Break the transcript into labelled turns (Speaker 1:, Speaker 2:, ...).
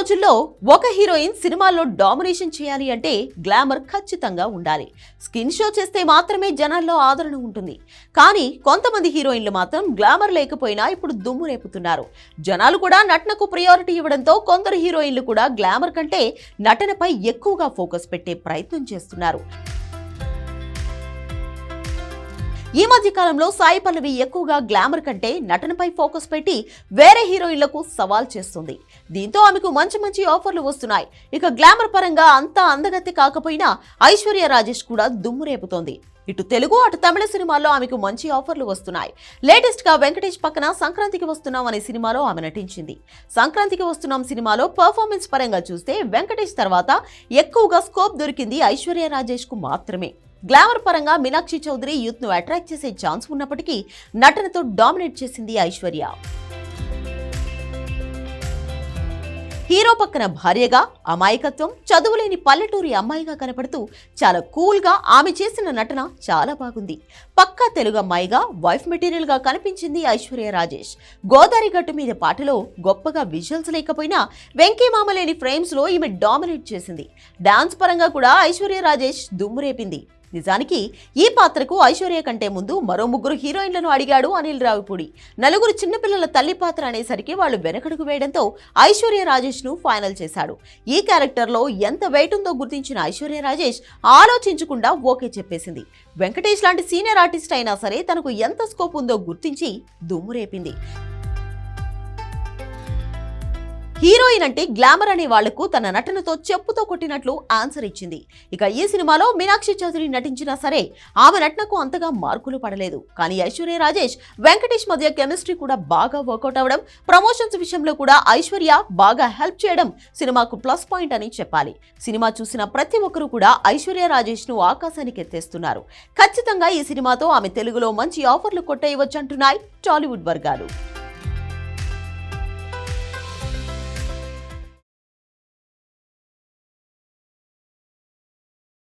Speaker 1: రోజుల్లో ఒక హీరోయిన్ సినిమాల్లో డామినేషన్ చేయాలి అంటే గ్లామర్ ఖచ్చితంగా ఉండాలి. స్కిన్ షో చేస్తే మాత్రమే జనాల్లో ఆదరణ ఉంటుంది. కానీ కొంతమంది హీరోయిన్లు మాత్రం గ్లామర్ లేకపోయినా ఇప్పుడు దుమ్ము రేపుతున్నారు. జనాలు కూడా నటనకు ప్రయారిటీ ఇవ్వడంతో కొందరు హీరోయిన్లు కూడా గ్లామర్ కంటే నటనపై ఎక్కువగా ఫోకస్ పెట్టే ప్రయత్నం చేస్తున్నారు. ఈ మధ్య కాలంలో సాయి పల్లవి ఎక్కువగా గ్లామర్ కంటే నటనపై ఫోకస్ పెట్టి వేరే హీరోయిన్లకు సవాల్ చేస్తుంది. దీంతో ఆమెకు మంచి మంచి ఆఫర్లు వస్తున్నాయి. ఇక గ్లామర్ పరంగా అంతా అందగత్తె కాకపోయినా ఐశ్వర్య రాజేష్ కూడా దుమ్ము రేపుతోంది. ఇటు తెలుగు అటు తమిళ సినిమాల్లో ఆమెకు మంచి ఆఫర్లు వస్తున్నాయి. లేటెస్ట్ గా వెంకటేష్ పక్కన సంక్రాంతికి వస్తున్నాం అనే సినిమాలో ఆమె నటించింది. సంక్రాంతికి వస్తున్నాం సినిమాలో పర్ఫార్మెన్స్ పరంగా చూస్తే వెంకటేష్ తర్వాత ఎక్కువగా స్కోప్ దొరికింది ఐశ్వర్య రాజేష్ కు మాత్రమే. గ్లామర్ పరంగా మీనాక్షి చౌదరి యూత్ ను అట్రాక్ట్ చేసే ఛాన్స్ ఉన్నప్పటికీ నటనతో డామినేట్ చేసింది ఐశ్వర్య. హీరో పక్కన భార్యగా, అమాయకత్వం, చదువులేని పల్లెటూరి అమ్మాయిగా కనపడుతూ చాలా కూల్ గా ఆమె చేసిన నటన చాలా బాగుంది. పక్కా తెలుగు అమ్మాయిగా, వైఫ్ మెటీరియల్ గా కనిపించింది ఐశ్వర్య రాజేష్. గోదావరి గట్టు మీద పాటలో గొప్పగా విజువల్స్ లేకపోయినా వెంకీ మామ లేని ఫ్రేమ్స్ లో ఈమె డామినేట్ చేసింది. డాన్స్ పరంగా కూడా ఐశ్వర్య రాజేష్ దుమ్ము రేపింది. నిజానికి ఈ పాత్రకు ఐశ్వర్య కంటే ముందు మరో ముగ్గురు హీరోయిన్లను అడిగాడు అనిల్ రావిపూడి. నలుగురు చిన్నపిల్లల తల్లి పాత్ర అనేసరికి వాళ్ళు వెనకడుగు వేయడంతో ఐశ్వర్య రాజేష్ ను ఫైనల్ చేశాడు. ఈ క్యారెక్టర్ లో ఎంత వెయిట్ ఉందో గుర్తించిన ఐశ్వర్య రాజేష్ ఆలోచించకుండా ఓకే చెప్పేసింది. వెంకటేష్ లాంటి సీనియర్ ఆర్టిస్ట్ అయినా సరే తనకు ఎంత స్కోప్ ఉందో గుర్తించి దుమ్ము రేపింది. హీరోయిన్ అంటే గ్లామర్ అనే వాళ్లకు తన నటనతో చెప్పుతో కొట్టినట్లు ఆన్సర్ ఇచ్చింది. ఇక ఈ సినిమాలో మీనాక్షి చౌదరి నటించినా సరే ఆమె నటనకు అంతగా మార్కులు పడలేదు. కానీ ఐశ్వర్య రాజేష్, వెంకటేష్ మధ్య కెమిస్ట్రీ కూడా బాగా వర్కౌట్ అవ్వడం, ప్రమోషన్స్ విషయంలో కూడా ఐశ్వర్య బాగా హెల్ప్ చేయడం సినిమాకు ప్లస్ పాయింట్ అని చెప్పాలి. సినిమా చూసిన ప్రతి ఒక్కరూ కూడా ఐశ్వర్య రాజేష్ ను ఆకాశానికి ఎత్తేస్తున్నారు. ఖచ్చితంగా ఈ సినిమాతో ఆమె తెలుగులో మంచి ఆఫర్లు కొట్టేయవచ్చంటున్నాయి టాలీవుడ్ వర్గాలు.